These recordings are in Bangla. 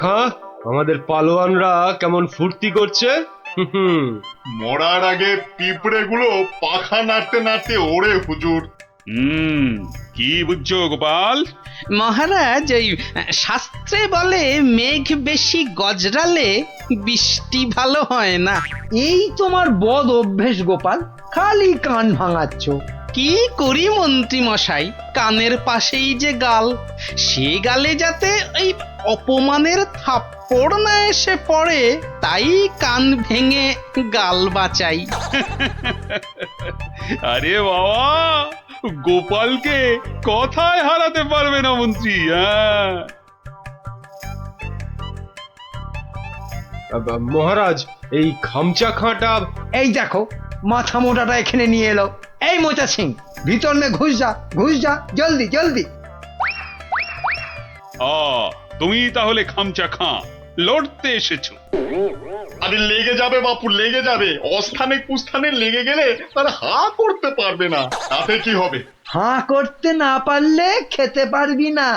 হ্যাঁ, আমাদের পালোয়ানরা কেমন ফুর্তি করছে। মরার আগে পিঁপড়েগুলো পাখা নাড়তে নাড়তে ওড়ে হুজুর। কি বুঝছো গোপাল? মহারাজ, ওই শাস্ত্রে বলে মেঘ বেশি গজরালে বৃষ্টি ভালো হয় না। এই তোমার বদ অভ্যেস গোপাল, খালি কান ভাঙাচ্ছ। কি করি মন্ত্রী মশাই, কানের পাশেই যে গাল, সে গালে যাতে ওই অপমানের থাপ্পড় না এসে পড়ে, তাই কান ভেঙে গাল বাঁচাই। আরে বাবা, গোপালকে কথায় হারাতে পারবে না মন্ত্রী। হ্যাঁ, মহারাজ, এই খামচা খাঁটা। এই দেখো, মাথা মোটাটা এখানে নিয়ে এলো। এই মোচা সিং, ভিতর নে ঘুষ যা জলদি জলদি। তুমি তাহলে খামচা খাঁ লড়তে এসেছো? আরে লেগে যাবে বাপু, লেগে যাবে। অস্থানে কুস্থানে লেগে গেলে তার হা করতে পারবে না, তাতে কি হবে? হাঁ করতে না পারলে খেতে পারবি না,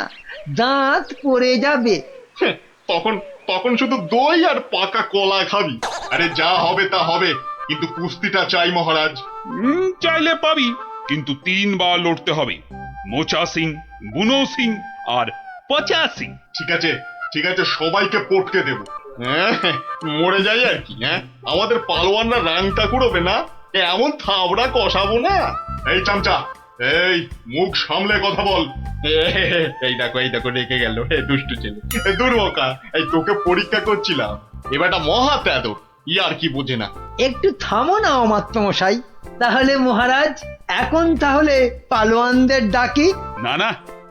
দাঁত পড়ে যাবে। হ্যাঁ, তখন তখন শুধু দই আর পাকা কলা খাবি। আরে যা হবে তা হবে, কিন্তু কুস্তিটা চাই মহারাজ। চাইলে পাবি, কিন্তু 3 বার লড়তে হবে। মোচা সিং, বুনো সিং আর পচা সিং। ঠিক আছে ঠিক আছে, সবাইকে পটকে দেব। হ্যাঁ, মরে যাই আর কি। হ্যাঁ, আমাদের পালোয়ানরা রাংটা কুড়োবে না, এমন থাবড়া কষাবো না। এই চামচা, এই মুখ সামলে কথা বল। এই দেখো রেখে গেল, দুষ্টু ছেলে। দুর্বকা, এই তোকে পরীক্ষা করছিলাম। এবারটা মহা তেদ, আর কি বোঝে না। একটু থামো না অমাত্য মশাই। তাহলে মহারাজ, এখন তাহলে পালোয়ানদের ডাকি। না না,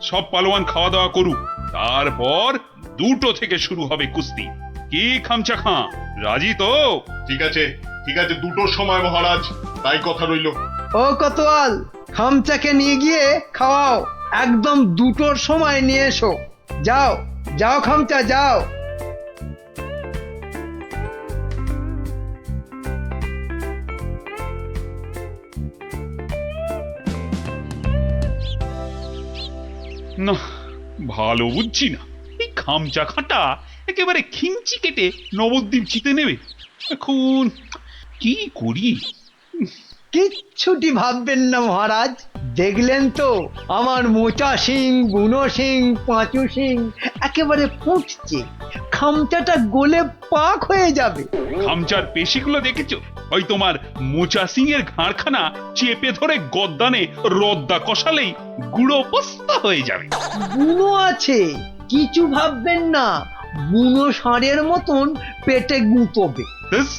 সব পালোয়ান খাওয়া দাওয়া করুক, তারপর 2টো থেকে শুরু হবে কুস্তি। কি খামচা খাঁ, রাজি তো? ঠিক আছে 2টোর সময় মহারাজ, তাই কথা রইল। ও কোতোয়াল, খামচাকে নিয়ে গিয়ে খাওয়াও। একদম 2টোর সময় নিয়ে এসো। যাও যাও খামচা, যাও। না, ভালো বুঝছি না। এই খামচা খাঁটা একেবারে খিঞ্চি কেটে নবদ্বীপ জিতে নেবে। এখন কি করি? কিচ্ছুটি ভাববেন না মহারাজ। দেখলেন তো আমার মোচা সিং, বুনো সিং, পাঁচু সিং একেবারে ফুটছে। খামচাটা গলে পাক হয়ে যাবে। খামচার পেশিগুলো দেখেছো? ওই তোমার মোচা সিং এর ঘাড়খানা চেপে ধরে গদ্দানে রদ্দা কষালেই গুঁড়ো পস্তা হয়ে যাবে। বুনো আছে, কিছু ভাববেন না। বুনো ষাঁড়ের মতন পেটে গুঁতবে। ব্যাস,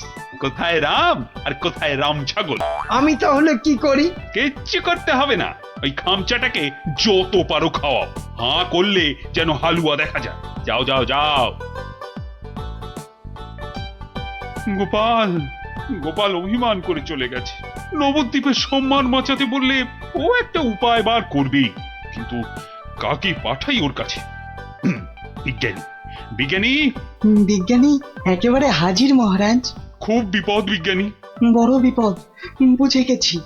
কোথায় রাম আর কোথায় রাম ছাগল। আমি তাহলে কি করি? কিচ্ছু করতে হবে না, ওই খামচাটাকে যত পারো খাওয়াও। হাঁ করলে যেন হালুয়া দেখা যায়। যাও যাও যাও। গোপাল গোপাল অভিমান করে চলে গেছে। নবদ্বীপের সম্মান বাঁচাতে বললে ও একটা উপায় বার করবেই, কিন্তু কাকে পাঠাই ওর কাছে? বিজ্ঞানী বিজ্ঞানী বিজ্ঞানী একেবারে হাজির মহারাজ। খুব বিপদ বিজ্ঞানী। বড় বিপদ, বুঝে গেছি।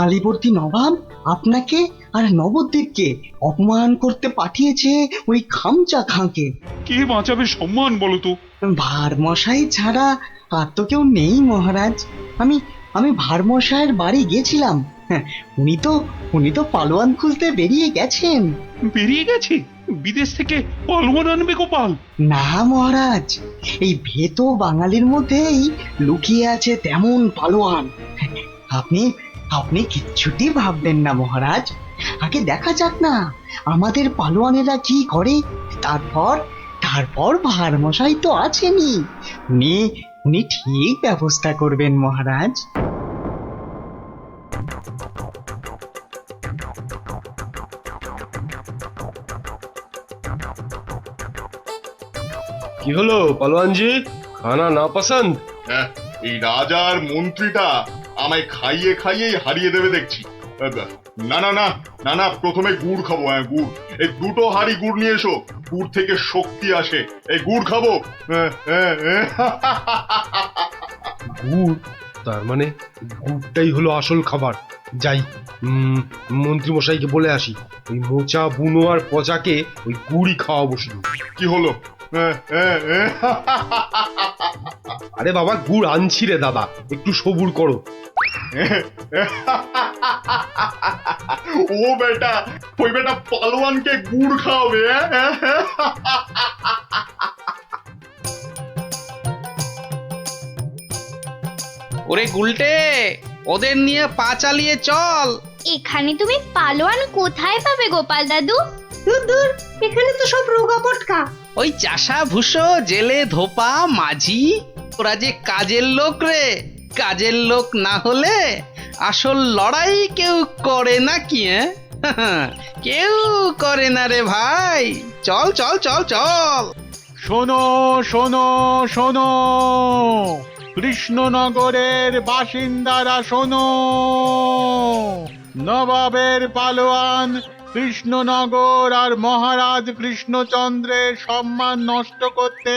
আলীবর্দী নবাব আপনাকে আর নবদ্বীপকে অপমান করতে পাঠিয়েছে ওই খামচা খাঁকে। কে বাঁচাবে সম্মান বলো তো? ভারমশাই ছাড়া আর তো কেউ নেই মহারাজ। আমি আমি ভারমশাইয়ের বাড়ি গেছিলাম। হ্যাঁ, উনি তো পালোয়ান খুঁজতে বেরিয়ে গেছেন। বেরিয়ে গেছে? বিদেশ থেকে পালোয়ান আনবে গোপাল? না মহারাজ, এই ভেতো বাঙালির মধ্যেই লুকিয়ে আছে তেমন পালোয়ান। আপনি আপনি কিচ্ছুটি ভাববেন না মহারাজ। আগে দেখা যাক না আমাদের পালোয়ানেরা কি করে, তারপর তারপর ভারমশাই তো আছেনই। উনি ঠিক ব্যবস্থা করবেন মহারাজ। কি হলো পালোয়ানজি, খানা না পছন্দ? হ্যাঁ, এই রাজার মন্ত্রীটা আমায় খাইয়ে খাইয়েই হারিয়ে দেবে দেখছি। না না না না না, প্রথমে গুড় খাবো। হ্যাঁ, গুড়। এই 2টো হাঁড়ি গুড় নিয়ে এসো, গুড় থেকে শক্তি আসে। এই গুড় খাবো। গুড়? তার মানে গুড়টাই হলো আসল খাবার। যাই, মন্ত্রী মশাইকে বলে আসি, ওই মোচা, বুনো আর পচাকে ওই গুড়ই খাওয়াবো শুধু। কি হলো? আরে বাবা গুড় আনছি রে দাদা, একটু সবুর করো। ও বেটা, ওই বেটা পালোয়ানকে গুড় খাওয়াবে। ওরে গুলটে, ওদের নিয়ে পা চালিয়ে চল। এখানে তুমি পালোয়ান কোথায় পাবে গোপাল দাদু? দূর দূর, এখানে তো সব রোগা পটকা। ওই চাষা ভুষো, জেলে ধোপা, মাঝি, ওরা যে কাজের লোক রে। কাজের লোক না হলে আসল লড়াই কেউ করে না কি? কেউ করে না রে ভাই। চল চল চল চল। শোনো শোনো শোনো, কৃষ্ণনগরের বাসিন্দারা শোনো, নবাবের পালোয়ান কৃষ্ণনগর আর মহারাজ কৃষ্ণচন্দ্রের সম্মান নষ্ট করতে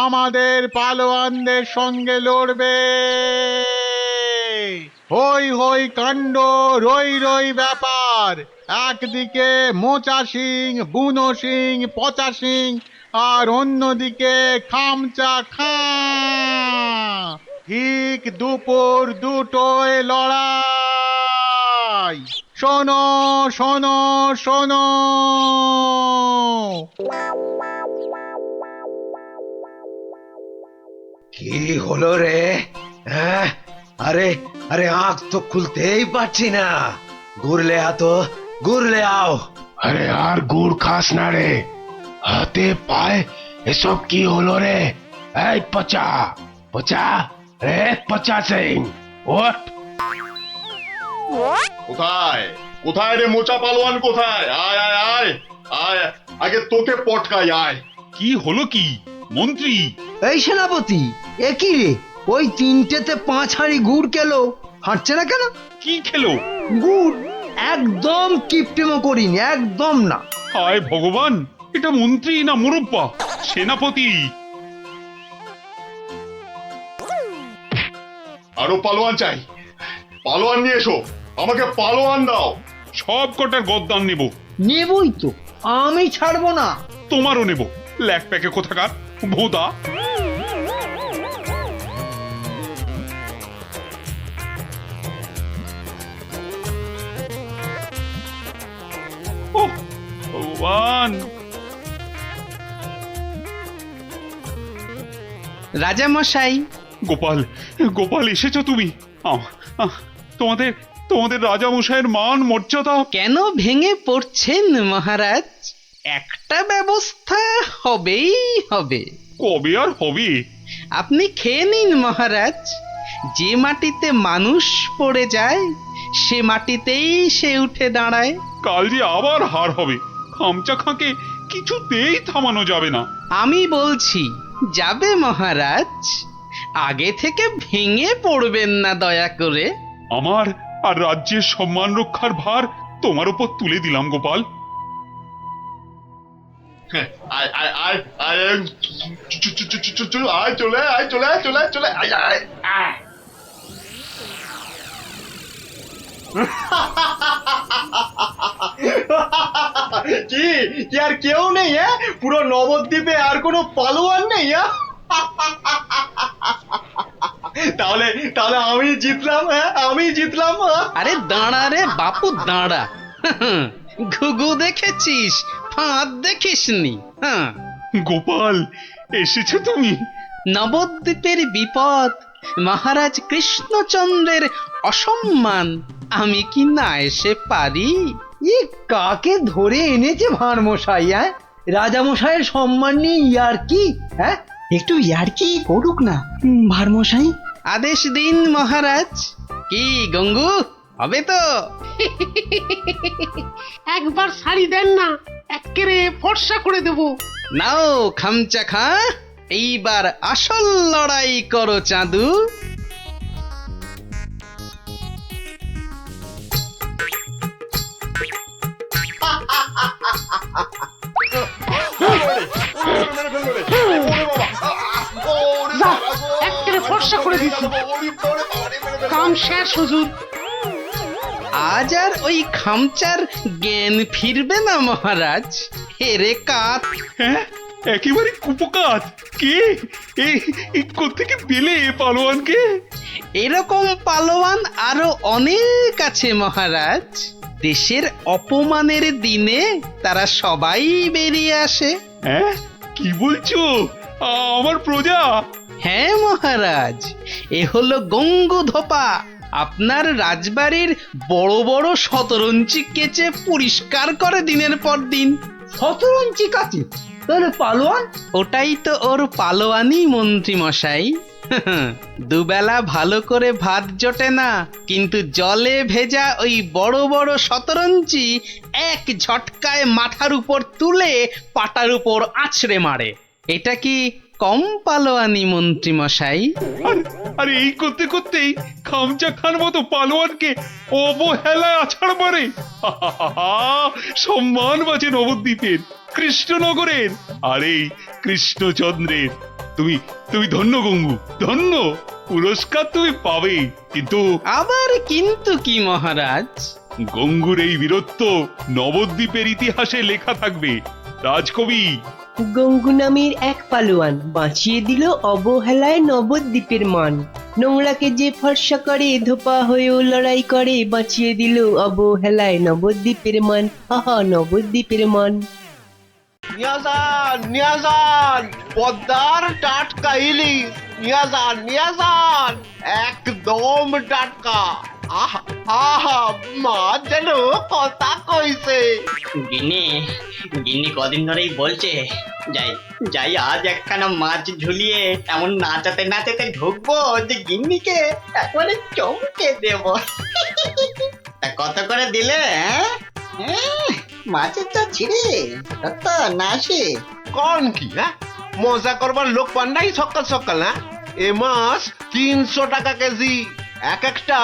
আমাদের পালোয়ানদের সঙ্গে লড়বে। হই হই কাণ্ড, রই রই ব্যাপার। একদিকে মোচা সিং, বুনো সিং, পচা সিং, আর অন্যদিকে খামচা খাঁ। ঠিক দুপুর দুটোয় লড়াই। শোনো শোনো শোনো। কি হলো রে? হ্যাঁ, আরে আরে আঁখ তো খুলতেই পারছি না। ঘুরলে আতো, ঘুরলে আও। আরে আর গুড় খাস না রে, হাতে পায়ে এসব কি হলো রে? এই পচা পচা, রে পচা সিং, ওঠ। কোথায় কোথায় রে মোচা পালোয়ান, কোথায়? আয় আয় আয় আয়, আগে তোকে পটকাই, আয়। কি হলো কি মন্ত্রী? এই সেনাপতি, এ কি রে? ওই তিনটেতে 5 হাঁড়ি গুড় কেলো, হাঁটছে না কেন? কি খেলো? গুড় একদম কিপটেমো করিনি, একদম না। হায় ভগবান, এটা মন্ত্রী না মুরব্বা? সেনাপতি। আরো পালোয়ান চাই, পালোয়ান নিয়ে এসো, আমাকে পালোয়ান দাও। সব কটার গদ্দান নেব। নেবই তো, আমি ছাড়বো না। তোমারও নেব, ল্যাক প্যাকে কোথাকার ভোদা। ওহ ভগবান। রাজা মশাই, গোপাল, গোপাল এসেছো তুমি? তোমাদের তোমাদের রাজা মশাইয়ের মান মর্যাদা কেন ভেঙে পড়ছেন মহারাজ? একটা ব্যবস্থা হবেই হবে। কবে আর হবে? আপনি খেয়ে নিন মহারাজ। যে মাটিতে মানুষ পড়ে যায় সে মাটিতেই সে উঠে দাঁড়ায়। কাল যে আবার হার হবে, খামচা খাঁকে কিছুতেই থামানো যাবে না। আমি বলছি যাবে মহারাজ। আগে থেকে ভেঙে পড়বেন না দয়া করে। আমার আর রাজ্যের সম্মান রক্ষার ভার তোমার উপর তুলে দিলাম গোপাল। আয় আয় আয় আয়, আয় চলে আয়, চলে আয়, চলে আয়, চলে আয় আয় আয়। কি কি আর কেউ নেই? হ্যাঁ, পুরো নবদ্বীপে আর কোনো পালোয়ান নেই? তাহলে তাহলে আমি জিতলাম। হ্যাঁ, আমি জিতলাম। আরে দাঁড়া রে বাপু দাঁড়া। ঘুঘু দেখেছিস, ফাঁদ দেখিসনি। হ্যাঁ, গোপাল এসেছো তুমি? নবদ্বীপের বিপদ, মহারাজ কৃষ্ণচন্দ্রের অসম্মান, আমি কি না এসে পারি? ই কাকে ধরে এনেছে ভাঁড় মশাই? হ্যাঁ, রাজা মশাইয়ের সম্মান নিয়ে ইয়ার কি? হ্যাঁ, একটু ইয়ার্কি করুক না ভারমশাই। আদেশ দিন মহারাজ। কি গঙ্গু, হবে তো? একবার শাড়ি দেন না, এক্কেরে ফর্সা করে দেবো। নাও খামচা খা, এইবার আসল লড়াই করো চাঁদু। এক্কেরে ফর্সা করে দিচ্ছি। কাম শেষ হুজুর। আজ আর ওই খামচার জ্ঞান ফিরবে না মহারাজ। হেরে কাত। হ্যাঁ, একেবারে কুপকাত। কে কোত্থেকে পেলে পালোয়ানকে? এরকম পালোয়ান আরো অনেক আছে মহারাজ। দেশের অপমানের দিনে তারা সবাই বেরিয়ে আসে। হ্যাঁ, কি বলছো? আমার প্রজা? হ্যাঁ মহারাজ, এ হলো গঙ্গুধোপা। আপনার রাজবাড়ির বড় বড় শতরঞ্চি কেচে পরিষ্কার করে দিনের পর দিন। 17 ইঞ্চি কাছে তাহলে পালোয়ান? ওটাই তো ওর পালোয়ানি মন্ত্রী মশাই। দুবেলা ভালো করে ভাত জোটে না, কিন্তু জলে ভেজা ওই বড় বড় শতরঞ্চি এক ঝটকায় মাথার উপর তুলে পাটার উপর আছড়ে মারে। এটা কি কম পালোয়ানি মন্ত্রী মশাই? আরে এই করতে করতেই খামচা খান মতো পালোয়ানকে অবহেলায় আছাড় মারে। সম্মান বাঁচে নবদ্বীপের, কৃষ্ণনগরের, আর এই কৃষ্ণচন্দ্রের। তুমি তুমি ধন্য গঙ্গু, ধন্য। পুরস্কার তুমি পাবে, কিন্তু আবার কিন্তু কি মহারাজ? গঙ্গুর এই বীরত্ব নবদ্বীপের ইতিহাসে লেখা থাকবে। রাজকবি গঙ্গু নামের এক পালোয়ান বাঁচিয়ে দিল অবহেলায় নবদ্বীপের মান। নোংরাকে যে ফর্সা করে ধোপা হয়েও লড়াই করে, বাঁচিয়ে দিল অবহেলায় নবদ্বীপের মান। আহা, নবদ্বীপের মান। নিয়াজান পদ্মার টাটকা ইলিশ, নিয়াজান একদম টাটকা। আহা আহা, মা যেন কথা কইছে। গিন্নি কদিন ধরেই বলছে যাই আজ একখানা মাছ ঝুলিয়ে এমন নাচাতে নাচাতে ঢুকবো যে গিন্নিকে একবারে চমকে দেব। তা কত করে দিলে? মাছের চা ছিঁড়ে কত না আসে? কোন কি মজা করবার লোক পান নাই সকাল সকাল? এ মাছ 300 টাকা কেজি। এক একটা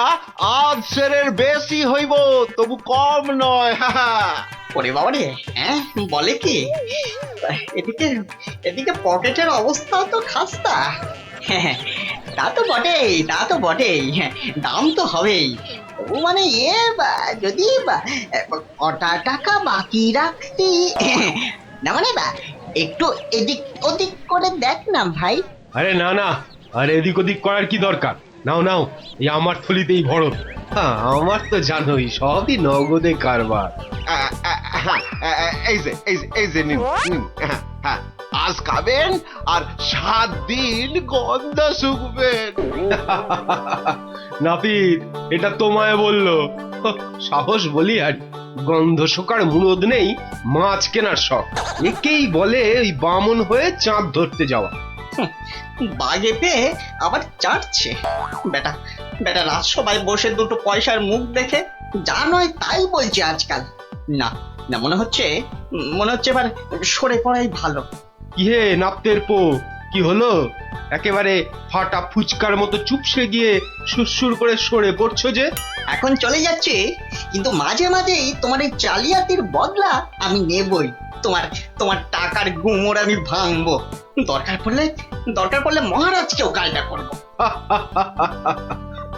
আধ সেরের বেশি হইব, তবু কম নয়। ওরে বাবা রে, বলে কি? এদিকে পকেটের অবস্থা তো খাস্তা। তা তো বটেই, দাম তো হবেই। তবু মানে যদি কটা টাকা বাকি রাখতি না, মানে একটু এদিক ওদিক করে দেখ না ভাই। আরে না না, আরে এদিক ওদিক করার কি দরকার? নাও নাও, এই আমার থলিতেই ভরো। হ্যাঁ, আমার তো জানোই সবই নগদে কারবার। এই যে নিন। আজ খাবেন আর 7 দিন গন্ধ শুকবেন। নাপিত, এটা তোমায় বললো? সাহস বলি আর গন্ধ শোকার মুরদ নেই, মাছ কেনার শখ। একেই বলে ওই বামন হয়ে চাঁদ ধরতে যাওয়া। বাগে পেয়ে আবার চাটছে বেটা। রাজসভায় বসে দুটো পয়সার মুখ দেখে যা নয় তাই বলছে আজকাল। না, মনে হচ্ছে এবার সরে পড়াই ভালো। কি হে নাপতের পো, কি হলো? একেবারে ফাটা ফুচকার মতো চুপসে গিয়ে সুরসুর করে সরে পড়ছো যে? এখন চলে যাচ্ছে, কিন্তু মাঝে মাঝেই তোমার এই জালিয়াতির বদলা আমি নেবই। তোমার টাকার গুমর আমি ভাঙবো। দরকার পড়লে মহারাজকেও গালটা করবো।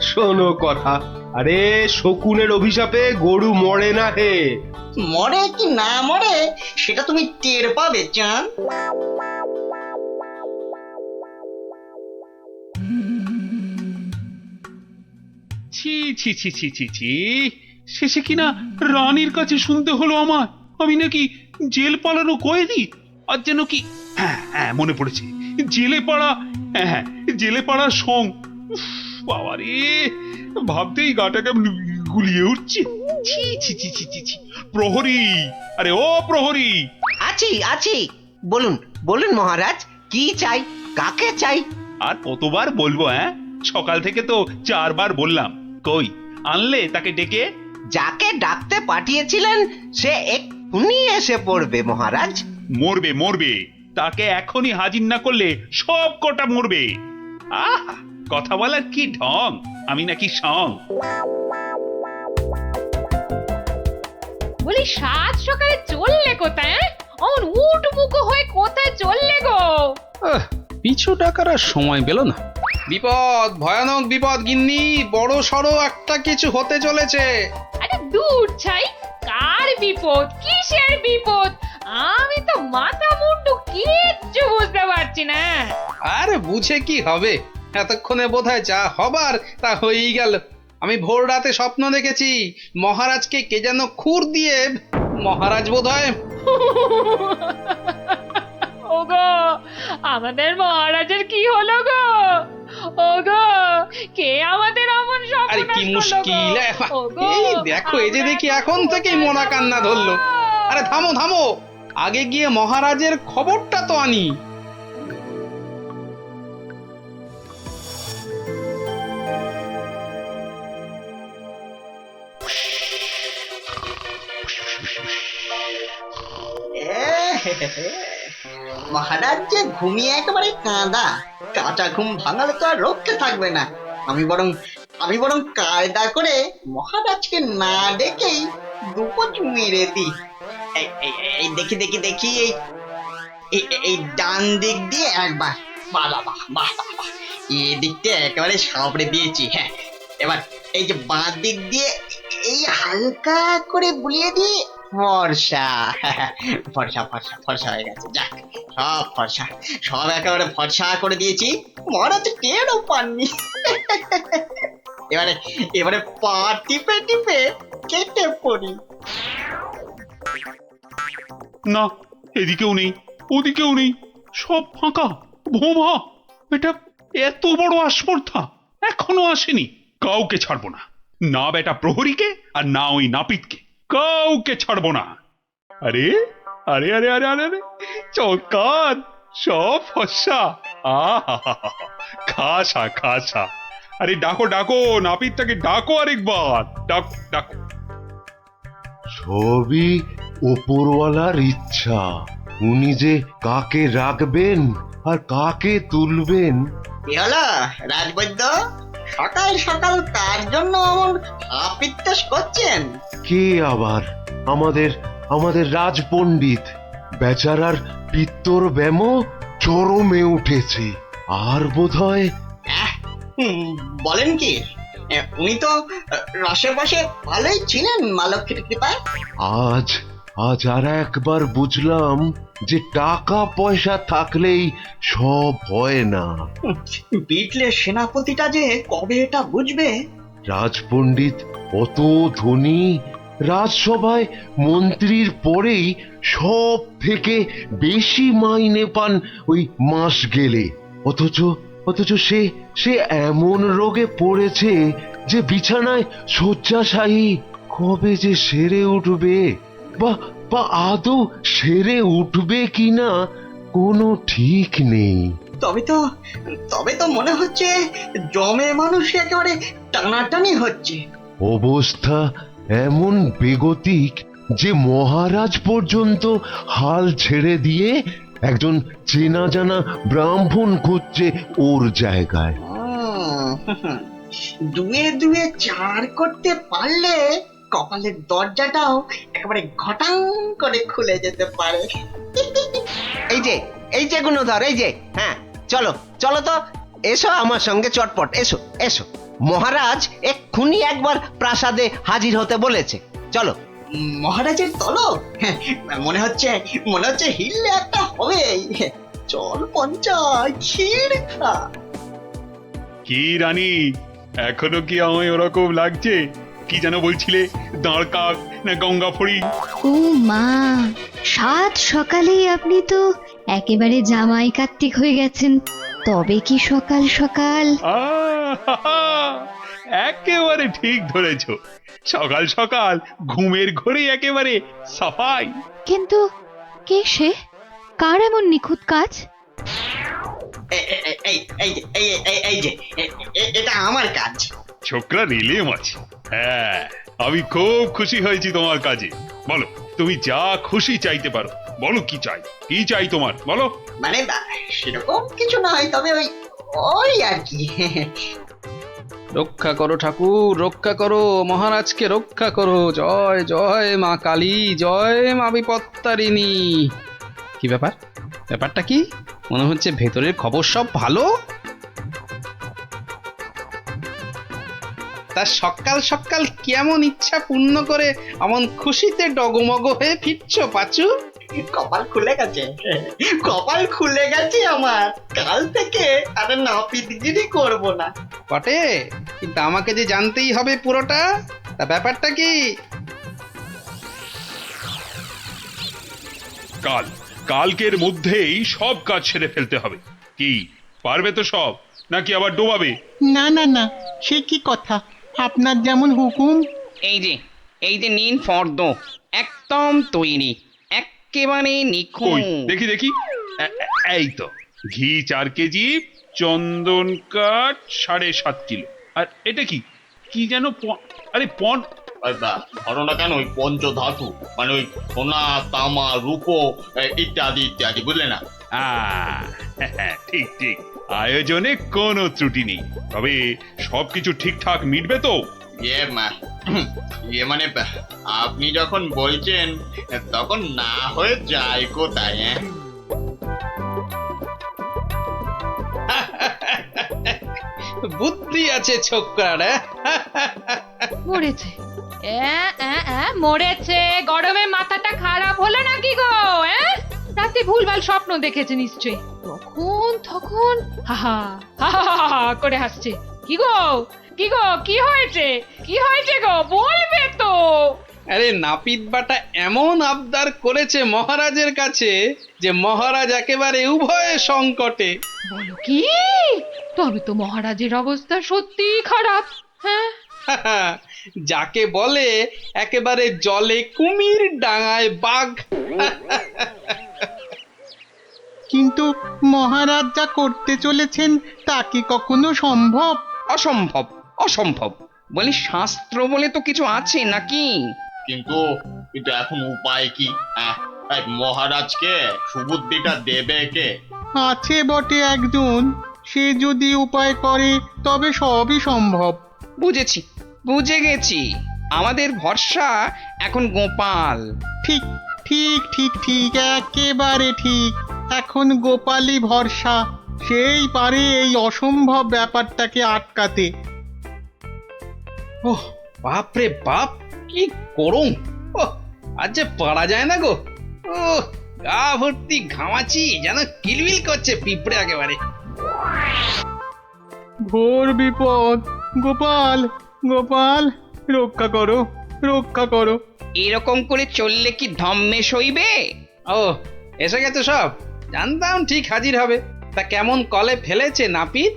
শোনো কথা, আরে শকুনের অভিশাপে গরু মরে না হে। মরে কি না মরে সেটা তুমি টের পাবে চাঁদ। ছি ছি ছি ছি ছি ছি, শেষে কিনা রানীর কাছে শুনতে হলো আমার আমি নাকি জেল পালানো কয়েদি। আর যেন কি, হ্যাঁ মনে পড়েছে, জেলে পাড়ার সং। বাবা রে, ভাবতেই গাটা কেমন গুলিয়ে উঠছে। ছি ছি ছি ছি ছি ছি। প্রহরী, আরে ও প্রহরী। আছি, বলুন মহারাজ, কি চাই, কাকে চাই? আর কতবার বলবো? সকাল থেকে তো 4 বার বললাম। কই আনলে তাকে ডেকে? যাকে ডাকতে পাঠিয়েছিলেন সে এক্ষুনি এসে পড়বে মহারাজ। মরবে, তাকে এখনই হাজির না করলে সব কটা মরবে। কথা বলার কি ঢং, আমি নাকি সং? বলি 7 সকালে চললে কোথায়? অমন উঠবুকো হয়ে কোথায় চললে গো? পিছু টাকার আর সময় পেল না। বিপদ, ভয়ানক বিপদ গিন্নি, বড় সড়ো একটা কিছু হতে চলেছে। আরে দূর ছাই, কার বিপদ, কিসের বিপদ? আমি তো মাথা মুন্ডু কিচ্ছু বুঝতে পারছি না। আরে বুঝে কি হবে, এতক্ষণে বোধহয় যা হবার তা হয়েই গেল। আমি ভোর রাতে স্বপ্ন দেখেছি মহারাজকে কে যেন খুর দিয়ে, মহারাজ বোধহয় ওগো, আমাদের মহারাজের কি হলো গো? ওগো, কে আমাদের অমন আরে কি মুশকিল! এই দেখো, এই যে দেখি এখন থেকেই মরা কান্না ধরলো। আরে থামো থামো, আগে গিয়ে মহারাজের খবরটা তো আনি। মহারাজ যে ঘুমিয়ে একেবারে কাঁদা, কাঁচা ঘুম ভাঙালে তো আর রক্ষে থাকবে না। আমি বরং কায়দা করে মহারাজকে না ডেকেই দুপোজ মেরে দিই। এই দেখি দেখি দেখি, এই ডান দিক দিয়ে একবার, বাহ বাহ বাহ বাহ, এই দিকটা একেবারে সাবড়ে দিয়েছি। হ্যাঁ, এবার এই যে বাঁ দিক দিয়ে এই হালকা করে বুলিয়ে দিয়ে ফর্সা ফর্সা ফর্সা ফর্সা হয়ে গেছে। যাক, সব ফর্সা, সব একেবারে ফর্সা করে দিয়েছি, মহারাজ টেরও পাননি। এবারে পা টিপে টিপে কেটে পড়ি। না, এদিকেও নেই, ওদিকেও নেই, সব ফাঁকা ভোমা। এটা এত বড় আস্পর্ধা এখনো আসেনি। কাউকে ছাড়বো না, না বেটা প্রহরীকে আর না ওই নাপিতকে, কাউকে ছাড়বো না। আরে আরে আরে আরে আরে আরে, চমৎকার, সব ফর্সা। আহা, খাসা খাসা। আরে ডাকো ডাকো, নাপিতটাকে ডাকো আরেকবার, ডাকো ডাকো। সবই ওপরওয়ালার ইচ্ছা। উনি যে কাকে রাখবেন আর কাকে তুলবেন। কি হলো রাজবৈদ্য, সকাল সকাল তার জন্য এমন আপিত্তাস করছেন? কে আবার? আমাদের রাজপণ্ডিত বেচারার পিত্তর ব্যামো চরমে উঠেছে। আর বোধহয় বলেন কি, উনি তো রসে বসে ভালোই ছিলেন মা লক্ষ্মীর কৃপায়। আজ আর একবার বুঝলাম যে টাকা পয়সা থাকলেই সব হয় না। বিটলের সেনাপতিটা যে কবে এটা বুঝবে? রাজপণ্ডিত অত ধনী, রাজসভায় মন্ত্রীর পরেই সব থেকে বেশি মাইনে পান ওই মাস গেলে। অথচ সে এমন রোগে পড়েছে যে বিছানায় শয্যাশায়ী। কবে যে সেরে উঠবে, বা আদৌ সেরে উঠবে কিনা কোনো ঠিক নেই। তবে তো মনে হচ্ছে জমে মানুষ একেবারে টানাটানি হচ্ছে। অবস্থা এমন বেগতিক যে মহারাজ পর্যন্ত হাল ছেড়ে দিয়ে একজন চেনা জানা ব্রাহ্মণ খুঁজছে ওর জায়গায়। দুয়ে দুয়ে চার করতে পারলে কপালের দরজাটাও একেবারে ঘটাং করে খুলে যেতে পারে। এই যে গুণধর, এই যে, হ্যাঁ, চলো তো, এসো আমার সঙ্গে চটপট, এসো এসো। মহারাজ এক্ষুনি একবার প্রাসাদে হাজির হতে বলেছে, চলো। মহারাজের তলব? মনে হচ্ছে হিললে একটা হবে। চল পঞ্চায়, ক্ষীর খা। কি রানী, এখনো কি আমায় ওরকম লাগছে? কি যেন বলছিলে, দাঁড় কাক না গঙ্গা ফড়ি? ও মা, সাত সকালেই আপনি তো একেবারে জামাই কার্তিক হয়ে গেছেন। তবে কি সকাল সকাল? একেবারে ঠিক ধরেছ, সকাল সকাল ঘুমের ঘরে একেবারে সাফাই। কিন্তু কে সে? কার এমন নিখুঁত কাজ? এটা আমার কাজ। ছোকরা রিলে মাছি। হ্যাঁ, আমি খুব খুশি হয়েছি তোমার কাজে। বলো, তুমি যা খুশি চাইতে পারো। বলো কি চাই তোমার, বলো। মানে সেরকম কিছু নয়, তবে ওই আর কি। রক্ষা করো ঠাকুর, রক্ষা করো, মহারাজকে রক্ষা করো। জয় জয় মা কালী, জয় মা বিপত্তারিণী। কি ব্যাপারটা কি? মনে হচ্ছে ভেতরের খবর সব ভালো। তা সকাল সকাল কেমন ইচ্ছা পূর্ণ করে এমন খুশিতে ডগমগ হয়ে ফিরছো পাচু? কপাল খুলে গেছে, কপাল খুলে গেছে আমার। কাল থেকে আর নাপিতগিরি করব না। বটে, কিন্তু আমাকে যে জানতেই হবে পুরোটা। তা ব্যাপারটা কি? কালকের মধ্যেই সব কাজ সেরে ফেলতে হবে। কি পারবে তো সব, নাকি আবার ডোবাবে? না না না, সে কি কথা, আপনার যেমন হুকুম। এই যে নিন ফর্দ, একদম তৈরি, একেবারে কই নিখুঁত। দেখি দেখি। এই তো, ঘি 4 কেজি, চন্দন কাঠ 7.5 কিলো। আর এটা কি কি যেন আরে ঘটনা কেন ওই পঞ্চধাতু, মানে ওই সোনা, তামা, রূপো ইত্যাদি ইত্যাদি, বুঝলে না? ঠিক ঠিক, আয়োজনে কোনো ত্রুটি নেই। তবে সবকিছু ঠিকঠাক মিটবে তো? মানে আপনি যখন বলছেন তখন না হয়ে যায় কোথায়? বুদ্ধি আছে ছোকরার। মরেছে মরেছে। গরমে মাথাটা খারাপ হলো নাকি গো? রাতে ভুলভাল স্বপ্ন দেখেছে নিশ্চয়ই। তখন হা হা করে হাসছে। কি গো কি হয়েছে গো, বলবে তো? আরে নাপিত বাটা এমন আবদার করেছে মহারাজের কাছে যে মহারাজ একেবারে উভয় সংকটে। বলো কি? তবে তো মহারাজের অবস্থা সত্যি খারাপ। হ্যাঁ, যাকে বলে একেবারে জলে কুমির, ডাঙায় বাঘ। কিন্তু মহারাজ যা করতে চলেছেন তা কি কখনো সম্ভব? অসম্ভব, অসম্ভব। বলি শাস্ত্র বলে তো কিছু আছে নাকি? কিন্তু এখন উপায় কি? মহারাজকে সুবুদ্ধিটা দেবে কে? আছে বটে একজন, সে যদি উপায় করে তবে সবই সম্ভব। বুঝেছি, বুঝে গেছি। আমাদের ভরসা এখন গোপাল। ঠিক ঠিক ঠিক ঠিক, একেবারে ঠিক। এখন গোপালই ভরসা, সেই পারে এই অসম্ভব ব্যাপারটাকে আটকাতে। ওহ বাপরে বাপ, কি গরম! আজ যে পারা যায় না গো। ও গা ভর্তি ঘামাচি, যেন কিলবিল করছে পিঁপড়ে একেবারে। ঘোর বিপদ, গোপাল গোপাল, রক্ষা করো, রক্ষা করো। এরকম করে চললে কি ধম্মে সইবে? ও এসে গেছে সব, জানতাম ঠিক হাজির হবে। তা কেমন কলে ফেলেছে নাপিত?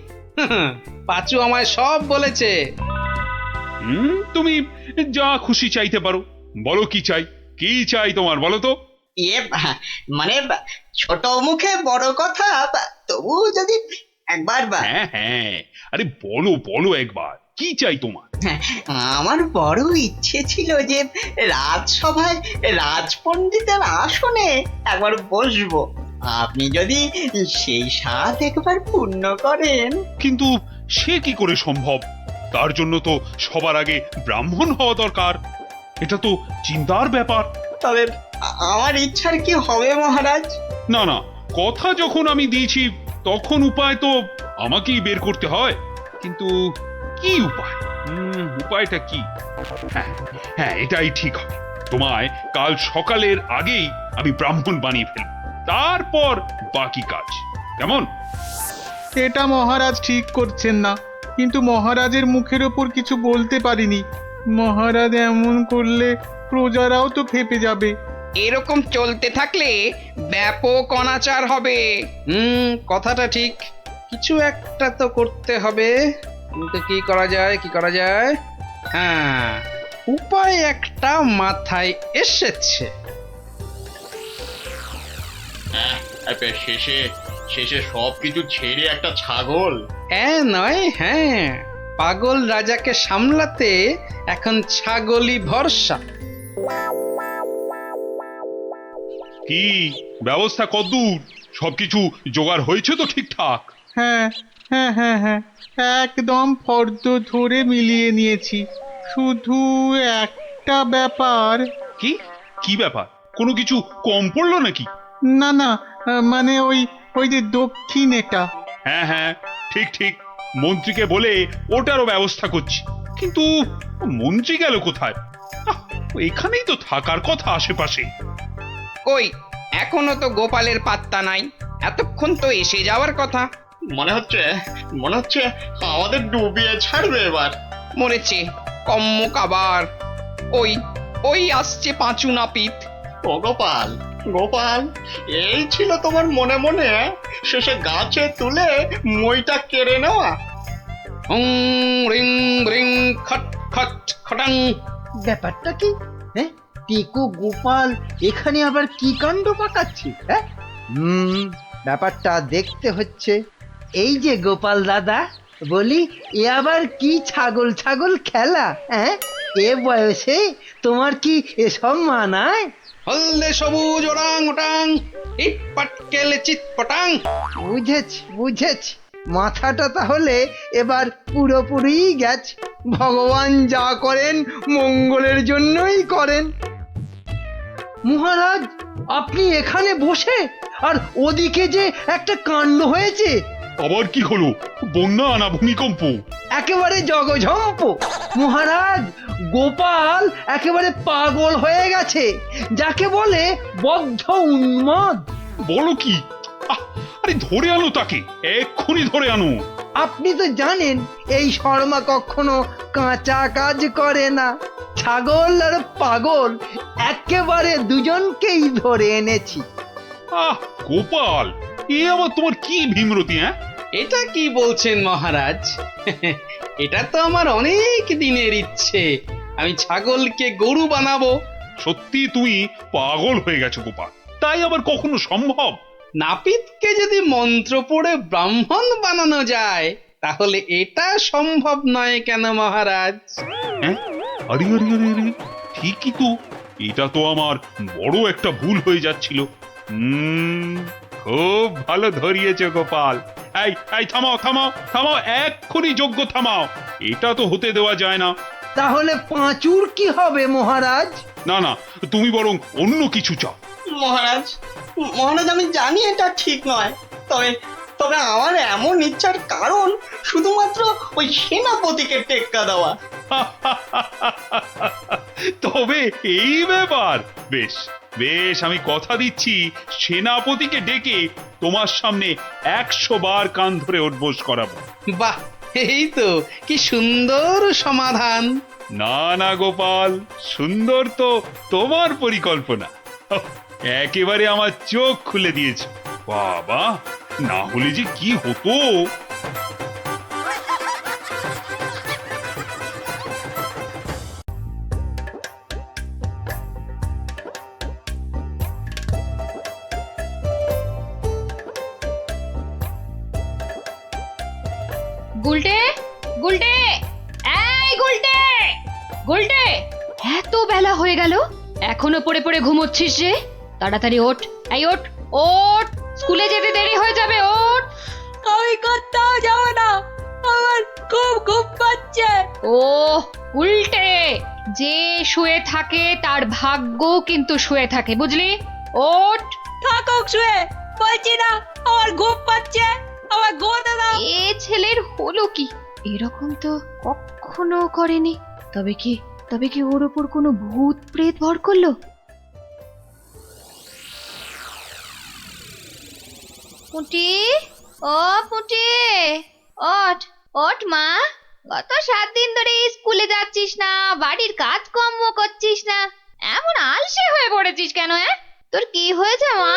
পাঁচু আমায় সব বলেছে। তুমি যা খুশি চাইতে পারো। বলো কি চাই, কি চাই তোমার, বলো তো। মানে ছোট মুখে বড় কথা, তবু যদি একবার হ্যাঁ, আরে বলো বলো একবার, কি চাই তোমার? আমার বড় ইচ্ছে ছিল যে রাজসভায় রাজপণ্ডিতের আসনে একবার বসবো। আপনি যদি সেই স্বাদ একবার পূর্ণ করেন। কিন্তু সে কি করে সম্ভব? তার জন্য তো সবার আগে ব্রাহ্মণ হওয়া দরকার। এটা তো চিন্তার ব্যাপার। তবে আমার ইচ্ছার কি হবে মহারাজ? না না, কথা যখন আমি দিয়েছি তখন উপায় তো আমাকেই বের করতে হয়। কিন্তু কি উপায়? উপায়টা কি? হ্যাঁ এটাই ঠিক হবে। তোমায় কাল সকালের আগেই আমি ব্রাহ্মণ বানিয়ে ফেলব, তারপর বাকি কাজ। কেমন? এটা মহারাজ ঠিক করছেন না, কিন্তু মহারাজের মুখের ওপর কিছু বলতে পারিনি। মহারাজ এমন করলে প্রজারাও তো ফেপে যাবে। এরকম চলতে থাকলে ব্যাপক অনাচার হবে। কথাটা ঠিক। কিছু একটা তো করতে হবে, কিন্তু কি করা যায়? হ্যাঁ, উপায় একটা মাথায় এসেছে। শেষে সবকিছু ছেড়ে একটা ছাগল? হ্যাঁ, পাগল রাজাকে সামলাতে এখন ছাগলই ভরসা। কি ব্যবস্থা কতদূর? সবকিছু জোগাড় হয়েছে তো ঠিকঠাক? হ্যাঁ, একদম ফর্দ ধরে মিলিয়ে নিয়েছি। শুধু একটা ব্যাপার। কি ব্যাপার? কোনো কিছু কম পড়লো নাকি? না, মানে ওই যে দক্ষিণ এটা। হ্যাঁ, ঠিক, মন্ত্রীকে বলে ওটারও ব্যবস্থা করছি। কিন্তু মন্ত্রী গেল কোথায়? এখানেই তো থাকার কথা আশেপাশে। কই এখনো তো গোপালের পাত্তা নাই, এতক্ষণ তো এসে যাওয়ার কথা। মনে হচ্ছে আমাদের ডুবিয়ে ছাড়বে এবার। মরেছে কম্মক আবার। ওই ওই আসছে পাঁচু নাপিত। ও গোপাল, গোপাল, এই ছিল তোমার মনে মনে শেষে গাছে তুলে মইটা কেড়ে নেওয়া? হুং রিং রিং খট খট খটাং। ব্যাপারটা কি? হ্যাঁ, টেকো গোপাল এখানে আবার কি কাণ্ড পাকাচ্ছি? হ্যাঁ, ব্যাপারটা দেখতে হচ্ছে। এই যে গোপাল দাদা, বলি এ আবার কি ছাগল ছাগল খেলা? হ্যাঁ, এ বয়সে তোমার কি এসব মানায়? হলদে সবুজ ওরাং ওটাং, ইট পাটকেল চিত পটাং। বুঝেছি, মাথাটা তাহলে এবার পুরোপুরি গেছে। ভগবান যা করেন মঙ্গলের জন্যই করেন। মহারাজ, আপনি এখানে বসে, আর ওদিকে যে একটা কাণ্ড হয়েছে। আবার কি হলো? বন্যা না ভূমিকম্প? একেবারে জগঝম্প। মহারাজ, গোপাল একেবারে পাগল হয়ে গেছে, যাকে বলে বদ্ধ উন্মাদ। বলো কি? আরে ধরে আনো তাকে, এক্ষুনি ধরে আনো। আপনি তো জানেন এই শর্মা কখনো কাঁচা কাজ করে না। ছাগল আর পাগল একেবারে দুজনকেই ধরে এনেছি। গোপাল, এ আবার তোমার কি ভীমরতি? হ্যাঁ, এটা কি বলছেন মহারাজ? এটা তো আমার অনেক দিনের ইচ্ছে, আমি ছাগলকে গরু বানাবো। সত্যি তুমি পাগল হয়ে গেছো গোপাল, তাই আবার কখনো সম্ভব? নাপিতকে যদি মন্ত্র পড়ে ব্রাহ্মণ বানানো যায়, তাহলে এটা সম্ভব নয় কেন মহারাজ? হ্যাঁ, আরে আরে আরে আরে, ঠিকই তো। এটা তো আমার বড় একটা ভুল হয়ে যাচ্ছিল। খুব ভালো ধরিয়েছো গোপাল। এই এই থামাও থামাও থামাও, এক্ষুনি যজ্ঞ থামাও। এটা তো হতে দেওয়া যায় না। তাহলে পাঁচুর কি হবে মহারাজ? না না, তুমি বরং অন্য কিছু চাও। মহারাজ, আমি জানি এটা ঠিক নয়, তবে তবে আমার এমন ইচ্ছার কারণ শুধুমাত্র ওই সেনাপতিকে টেক্কা দেওয়া। তবে এই ব্যাপার, বেশ বেশ, আমি কথা দিচ্ছি সেনাপতিকে ডেকে তোমার সামনে 100 বার কান ধরে উঠবোস করাবো। বাহ, এই তো কি সুন্দর সমাধান। না না গোপাল, সুন্দর তো তোমার পরিকল্পনা। একেবারে আমার চোখ খুলে দিয়েছে। বাবা, না হলে যে কি হতো। গুলটে, গুলটে, এই গুলটে, গুলটে, এত বেলা হয়ে গেল, এখনো পড়ে পড়ে ঘুমোচ্ছিস যে? তাড়াতাড়ি ওঠ, এই ওঠ, ওঠ, স্কুলে যেতে দেরি হয়ে যাবে, ওঠ। আমি কোথাও যাবো না, আমার খুব ঘুম পাচ্ছে। ও উল্টে, যে শুয়ে থাকে তার ভাগ্য কিন্তু শুয়ে থাকে, বুঝলি? ওঠ। থাকুক শুয়ে, বলছি না আমার ঘুম পাচ্ছে, আমার ঘুমোতে দাও। এ ছেলের হলো কি? এরকম তো কখনো করেনি। তবে কি ওর ওপর কোনো ভূত প্রেত ভর করলো? পুটি, ও পুটি, ওঠ ওঠ মা। গত 7 দিন ধরে স্কুলে যাচ্ছিস না, বাড়ির কাজকর্ম করছিস না, এমন আলসে হয়ে পড়েছিস কেন? তোর কি হয়েছে মা?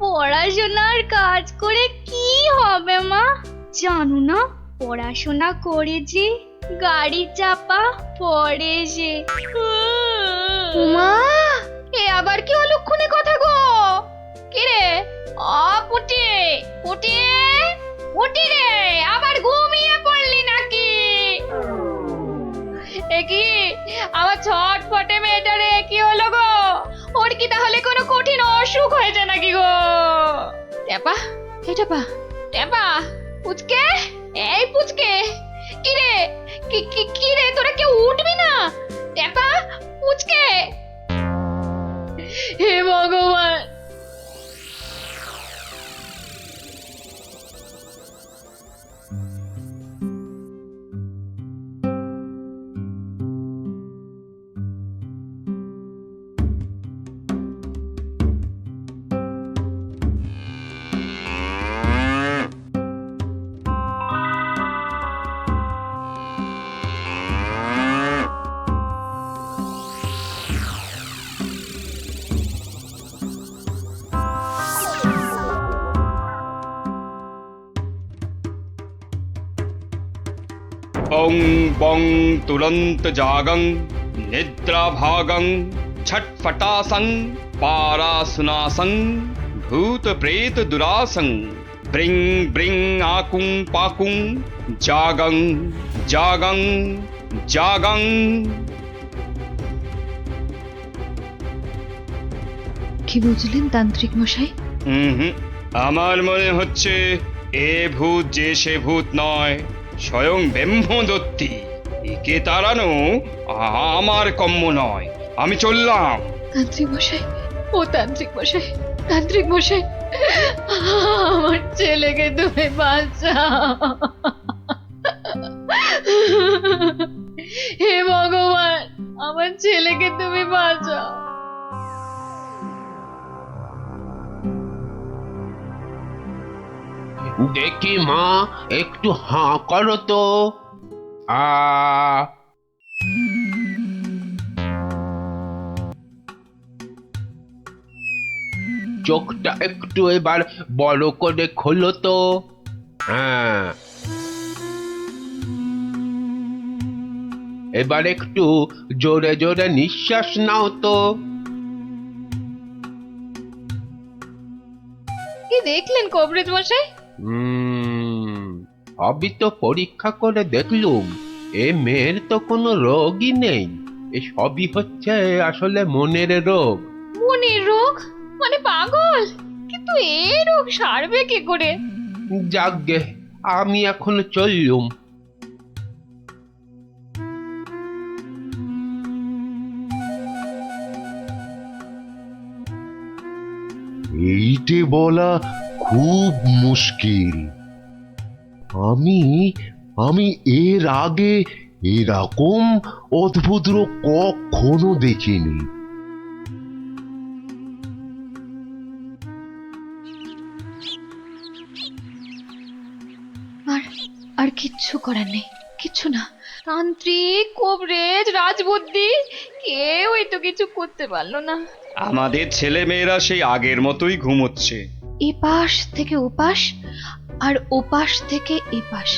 পড়াশোনার কাজ করে কি হবে মা? জানো না, পড়াশোনা করেছি গাড়ি চাপা পড়ে সে। মা, এ আবার কি অলক্ষণে কথা গো? কি রে? পুটি, পুটি, পুটি রে, আবার ঘুমিয়ে পড়লি নাকি? এ কি আমার ছটফটে মেয়েটা রে, কি হলো গো? ওর কি তাহলে কোনো কঠিন অসুখ হয়েছে নাকি গো? টেপা, এই টেপা, টেপা, পুচকে, এই পুচকে, কি রে, কি রে, তোরা কেউ উঠবি না? টেপা, পুচকে, হে ভগবান। পং বং তুরন্ত জাগং নিদ্রা ভাগং ছটফটাসং পারাসুনাসং ভূত প্রেত দুরাসং ব্রিং ব্রিং আকুং পাকুং জাগং জাগং জাগং। কি বুঝলেন তান্ত্রিক মশাই? আমার মনে হচ্ছে এ ভূত যে সে ভূত নয়, স্বয়ং ব্রহ্মদত্তী। একে তাড়ানো আমার কম্য নয়। আমি চললাম। তান্ত্রিক মশাই, ও তান্ত্রিক মশাই, তান্ত্রিক মশাই, আমার ছেলেকে তুমি বাঁচাও। হে ভগবান, আমার ছেলেকে তুমি বাঁচাও। দেখি মা, একটু হাঁ করো তো। চোখটা একটু এবার বড় করে খোলো তো। হ্যাঁ, এবার একটু জোরে জোরে নিঃশ্বাস নাও তো। কি দেখলেন কবরেজ মশাই? সবই তো পরীক্ষা করে দেখলুম, এ মেয়ের তো কোনো রোগই নেই। এ সবই হচ্ছে আসলে মনের রোগ। মনের রোগ মানে পাগল? কিন্তু এই রোগ সারবে কি করে? যাকগে, আমি এখন চললুম। এইটে বলা খুব মুশকিল। আমি এর আগে এরকম অদ্ভুত রোগ কখনো দেখিনি। আর কিচ্ছু করার নেই, কিচ্ছু না। তান্ত্রিক, কবরেজ, রাজবুদ্ধি কেউই তো কিছু করতে পারলো না। আমাদের ছেলে মেয়েরা সেই আগের মতোই ঘুমোচ্ছে। এপাশ থেকে ওপাশ আর ওপাশ থেকে এপাশ।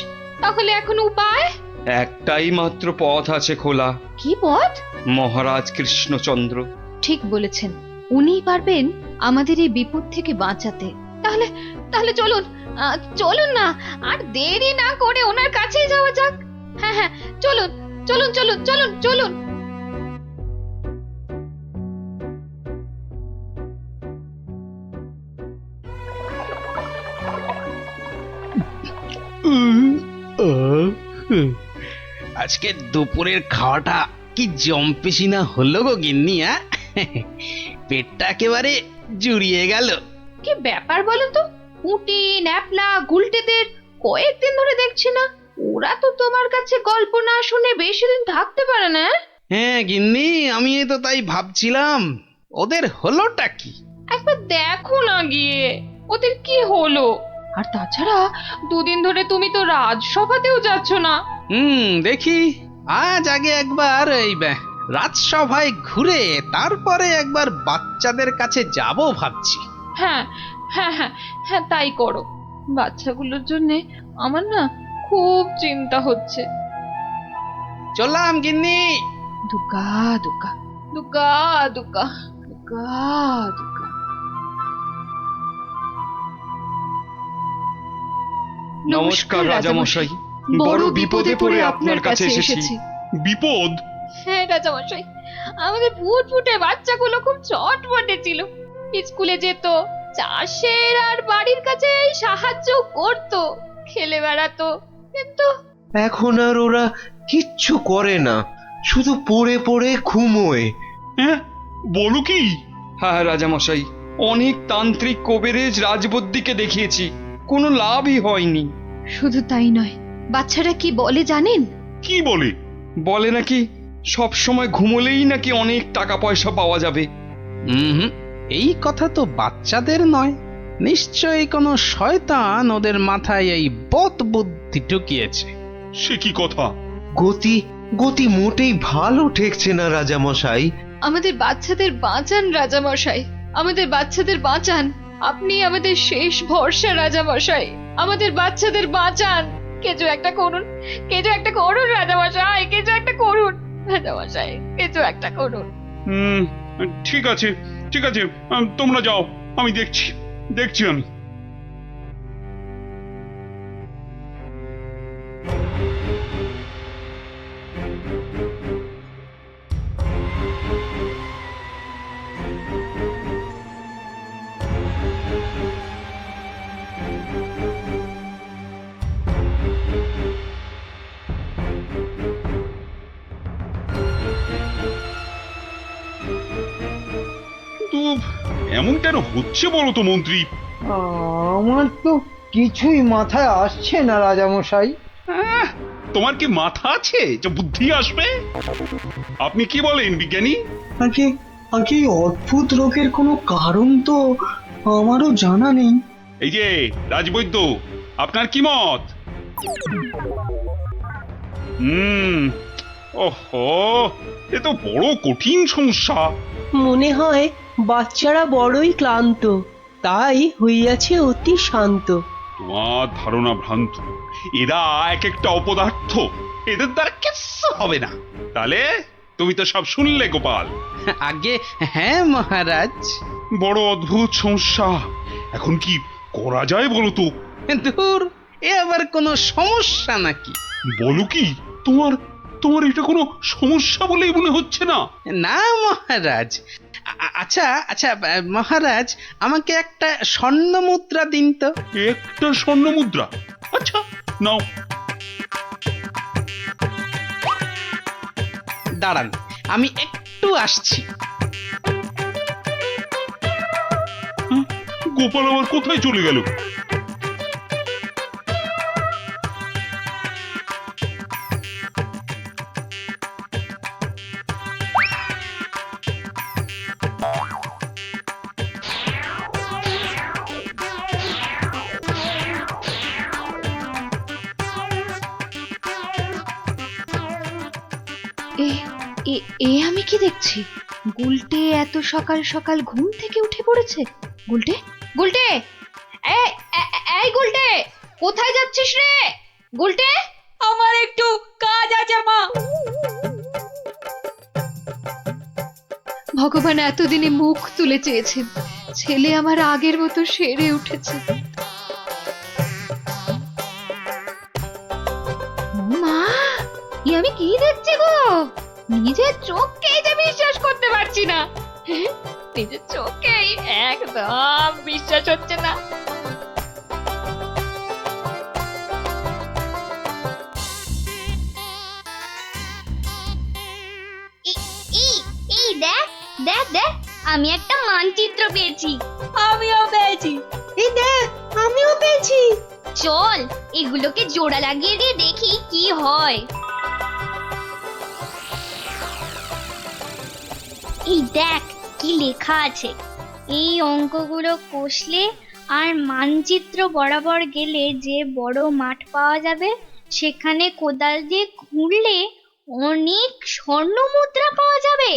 তাহলে এখন উপায়? একটাই মাত্র পথ আছে খোলা। কি পথ? মহারাজ কৃষ্ণচন্দ্র। ঠিক বলেছেন, উনিই পারবেন আমাদের এই বিপদ থেকে বাঁচাতে। তাহলে তাহলে চলুন, চলুন না, আর দেরি না করে ওনার কাছেই যাওয়া যাক। হ্যাঁ হ্যাঁ, চলুন চলুন চলুন চলুন চলুন। আজকে দুপুরের খাওয়াটা কি জম্পেশি না হলো গো গিন্নি? পেটটা একেবারে জুড়িয়ে গেল। কি ব্যাপার বলুন তো? পুঁটি, ন্যাপলা, গুলটেদের কয়েকদিন ধরে দেখছি না। ওরা তো তোমার কাছে গল্প না শুনে বেশি দিন থাকতে পারে না। হ্যাঁ গিন্নি, আমি তো তাই ভাবছিলাম, ওদের হলোটা কি? একবার দেখো না গিয়ে ওদের কি হলো। আর তাছাড়া দুদিন ধরে তুমি তো রাজসভাতেও যাচ্ছ না। দেখি আজ আগে একবার এই রাজসভায় ঘুরে তারপরে একবার বাচ্চাদের কাছে যাব ভাবছি। হ্যাঁ হ্যাঁ হ্যাঁ হ্যাঁ, তাই করো। বাচ্চাগুলোর জন্য আমার না খুব চিন্তা হচ্ছে। চললাম গিন্নি। দুর্গা দুর্গা দুর্গা দুর্গা দুর্গা দুর্গা। নমস্কার রাজামশাই, বড় বিপদে পড়ে আপনার কাছে এসেছি। বিপদ? হ্যাঁ রাজামশাই, আমাদের ফুটফুটে বাচ্চাগুলো খুব চটপটে ছিল। স্কুলে যেত, চাষের আর বাড়ির কাছে সাহায্য করত, খেলে বেড়াতো, কিন্তু এখন আর ওরা কিচ্ছু করে না, শুধু পড়ে পড়ে ঘুমোয়। হ্যাঁ, বলো কি? হ্যাঁ রাজামশাই, অনেক তান্ত্রিক, কবিরাজ, রাজবুদ্ধিকে দেখিয়েছি, কোনো লাভই হয়নি। শুধু তাই নয়, বাচ্চারা কি বলে জানেন? কি বলে? বলে নাকি সব সময় ঘুমোলেই নাকি অনেক টাকা পয়সা পাওয়া যাবে। এই কথা তো বাচ্চাদের নয়, নিশ্চয়ই কোনো শয়তান ওদের মাথায় এই বদ বুদ্ধি ঢুকিয়েছে। সে কি কথা? গতি গতি মোটেই ভালো ঠেকছে না রাজামশাই। আমাদের বাচ্চাদের বাঁচান রাজামশাই, আমাদের বাচ্চাদের বাঁচান। আপনি আমাদের শেষ ভরসা রাজামশাই, আমাদের বাচ্চাদের বাঁচান। কিছু একটা করুন, কিছু একটা করুন রাজামশাই, কিছু একটা করুন রাজামশাই, কিছু একটা করুন। হুম, ঠিক আছে ঠিক আছে, তোমরা যাও, আমি দেখছি দেখছি আমি। কিন্তু এমন কেন হচ্ছে বলো তো মন্ত্রী? আমার তো কিছুই মাথায় আসছে না রাজামশাই। তোমার কি মাথা আছে যে বুদ্ধি আসবে? আপনি কি বলেন বিজ্ঞানী? আগে আগে এই অদ্ভুত রোগের কোনো কারণ তো আমারও জানা নেই। এই যে রাজবৈদ্য, আপনার কি মত? ওহো, এ তো বড় কঠিন সমস্যা। মনে হয় বাচ্চারা বড়ই ক্লান্ত, তাই হইয়াছে অতি শান্ত। তোমার ধারণা ভ্রান্ত। এরা এক একটা অপদার্থ, এদের দ্বারা কিচ্ছু হবে না। তাহলে তুমি তো সব শুনলে গোপাল। আগে হ্যাঁ মহারাজ। বড় অদ্ভুত সমস্যা, এখন কি করা যায় বলো তো? ধুর, এ আবার কোনো সমস্যা নাকি? বলো কি, তোমার তোমার এটা কোনো সমস্যা বলেই মনে হচ্ছে না? না মহারাজ। আচ্ছা আচ্ছা মহারাজ, আমাকে একটা স্বর্ণ মুদ্রা দিন তো। একটা স্বর্ণ মুদ্রা? আচ্ছা নাও। দাঁড়ান, আমি একটু আসছি। গোপাল আবার কোথায় চলে গেল? এ আমি কি দেখছি? গুলটে এত সকাল সকাল ঘুম থেকে উঠে পড়েছে। গুলটে, গুলটে, এই গুলটে, কোথায় যাচ্ছিস রে? গুলটে, আমার একটু কাজ আছে মা। ভগবান এতদিনে মুখ তুলে চেয়েছেন, ছেলে আমার আগের মতো সেরে উঠেছে। মা, আমি কি দেখছি গো? নিজের চোখকেই যে বিশ্বাস করতে পারছি না। নিজের চোখেই একদম বিশ্বাস হচ্ছে না। এই দেখ দেখ দেখ, আমি একটা মানচিত্র পেয়েছি। আমিও পেয়েছি। এই দেখ, আমিও পেয়েছি। চল এগুলোকে জোড়া লাগিয়ে দিয়ে দেখি কি হয়। এই দেখ কি লেখা আছে। এই অঙ্কগুলো কষলে আর মানচিত্র বরাবর গেলে যে বড় মাঠ পাওয়া যাবে, সেখানে কোদাল দিয়ে খুঁড়লে অনেক স্বর্ণ মুদ্রা পাওয়া যাবে।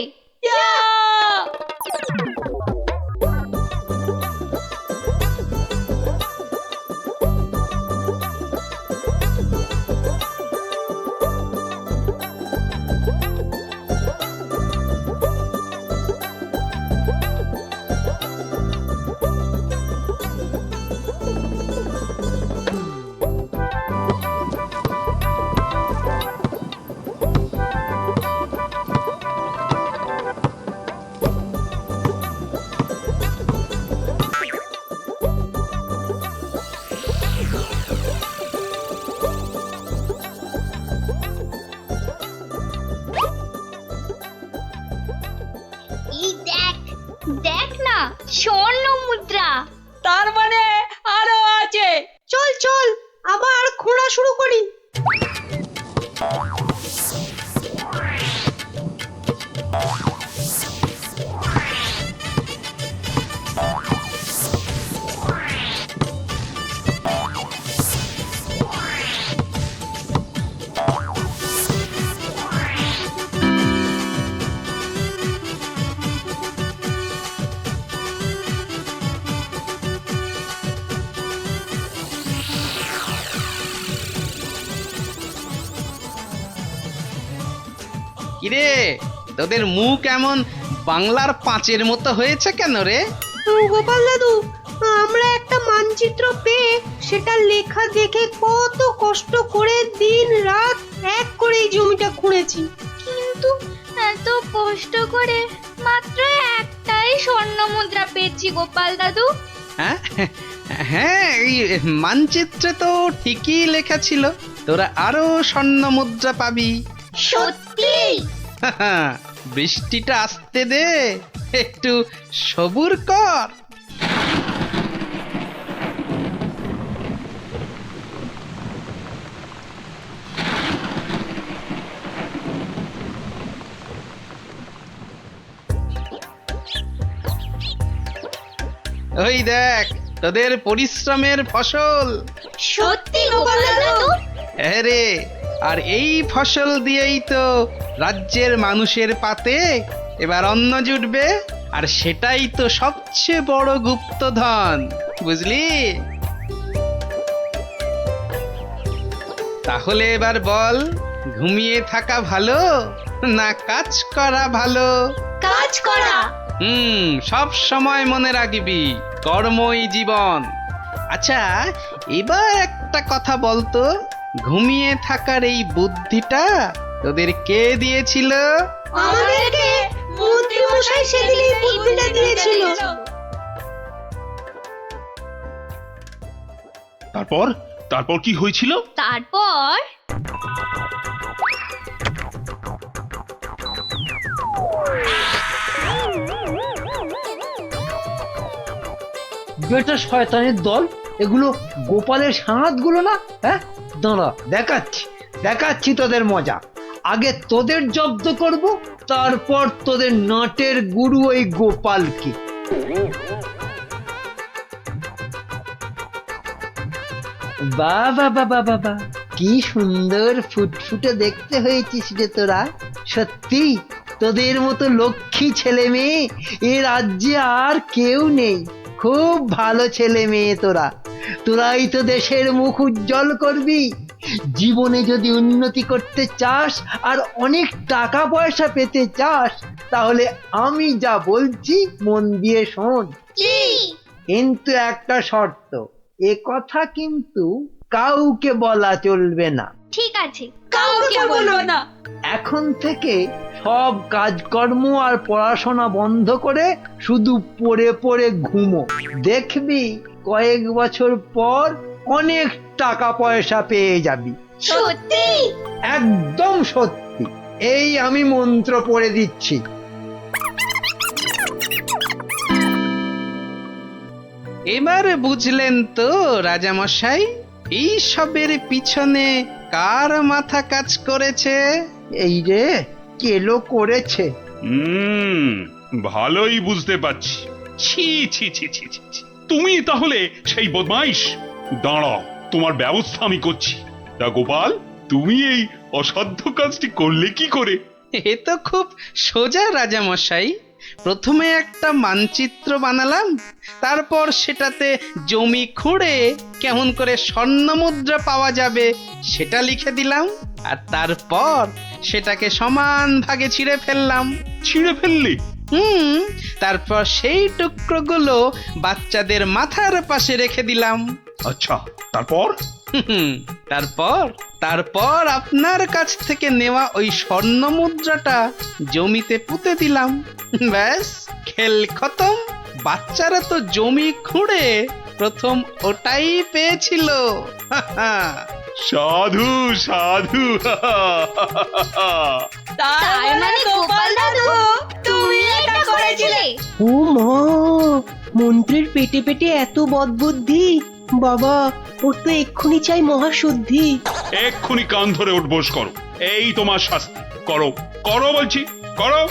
দেখ না, স্বর্ণ মুদ্রা। তার মানে আরো আছে। চল চল, আবার খোঁড়া শুরু করি। কিরে তোদের মুখ এমন বাংলার পাঁচের মতো হয়েছে কেন রে? গোপাল দাদু, আমরা একটা মানচিত্র পেয়ে সেটা লেখা দেখে কত কষ্ট করে দিন রাত এক করে এই জমিটা খুঁড়েছি। কিন্তু এত কষ্ট করে মাত্র একটাই স্বর্ণ মুদ্রা পেয়েছি গোপাল দাদু। হ্যাঁ হ্যাঁ, এই মানচিত্রে তো ঠিকই লেখা ছিল তোরা আরো স্বর্ণ মুদ্রা পাবি। সত্যি? বৃষ্টিটা আসতে দে, একটু সবুর কর। ওই দেখ তোদের পরিশ্রমের ফসল। সত্যি গোপাল দাদু? হ্যাঁ রে, আর এই ফসল দিয়েই তো রাজ্যের মানুষের পাতে এবার অন্ন জুটবে, আর সেটাই তো সবচেয়ে বড় গুপ্তধন, বুঝলি? তাহলে এবার বল, ঘুমিয়ে থাকা ভালো না কাজ করা ভালো? কাজ করা। সব সময় মনে রাখবি, কর্মই জীবন। আচ্ছা এবার একটা কথা বলতো, ঘুমিয়ে থাকার এই বুদ্ধিটা তোদের কে দিয়েছিল? আমাদেরকে মন্ত্রী মশাই সেদিন এই বুদ্ধিটা দিয়েছিল। তারপর তারপর কি হয়েছিল? তারপর বেটা শয়তানের দল, এগুলো গোপালের সাঁতগুলো না? হ্যাঁ, দাঁড়া দেখাচ্ছি দেখাচ্ছি তোদের মজা। আগে তোদের জব্দ করব, তারপর তোদের নাটের গুরু ওই গোপালকে। বাবা বাবা বাবা, কি সুন্দর ফুটফুটে দেখতে হয়েছিস রে তোরা। সত্যি তোদের মতো লক্ষ্মী ছেলে মেয়ে এ রাজ্যে আর কেউ নেই। খুব ভালো ছেলে মেয়ে তোরা, তোরাই তো দেশের মুখ উজ্জ্বল করবি। জীবনে যদি উন্নতি করতে চাস আর অনেক টাকা পয়সা পেতে চাস, তাহলে আমি যা বলছি মন দিয়ে শোন। কিন্তু একটা শর্ত, এ কথা কিন্তু কাউকে বলা চলবে না। ঠিক আছে, কাউকে বলবো না। এখন থেকে সব কাজকর্ম আর পড়াশোনা বন্ধ করে শুধু পড়ে পড়ে ঘুমো। দেখবি কয়েক বছর পর অনেক টাকা পয়সা পেয়ে যাবি। সত্যি? একদম সত্যি। এই আমি মন্ত্র পড়ে দিচ্ছি। এবার বুঝলেন তো রাজামশাই, এই সবের পিছনে কার মাথা কাজ করেছে? এই রে, কেলো করেছে। ভালোই বুঝতে পারছি। ছি ছি ছি ছি ছি ছি। তুমি তাহলে সেই বদমাইশ। দাঁড়াও, তোমার ব্যবস্থা আমি করছি। তা গোপাল, তুমি এই অসাধ্য কাজটি করলে কি করে? এ তো খুব সোজা রাজামশাই। প্রথমে একটা মানচিত্র বানালাম, তারপর সেটাতে জমি খুঁড়ে কেমন করে স্বর্ণ মুদ্রা পাওয়া যাবে সেটা লিখে দিলাম, আর তারপর সেটাকে সমান ভাগে ছিঁড়ে ফেললাম। ছিঁড়ে ফেললি? তারপর সেই টুকরোগুলো বাচ্চাদের মাথার পাশে রেখে দিলাম। আচ্ছা, তারপর? তারপর তারপর আপনার কাছ থেকে নেওয়া ওই স্বর্ণ মুদ্রাটা জমিতে পুঁতে দিলাম। ব্যাস, খেল খতম। বাচ্চারা তো জমি খুঁড়ে প্রথম ওটাই পেয়েছিল। সাধু সাধু। তার মানে গোপাল দাদু তুমি এটা করেছিলে? ও মা, মন্ত্রীর পেটে পেটে এত বদবুদ্ধি! বাবা, ওর তো এক্ষুনি চাই মহাশুদ্ধি। এক্ষুনি কান ধরে উঠবোস করো, এই তোমার শাস্তি। করো করো বলছি, করো।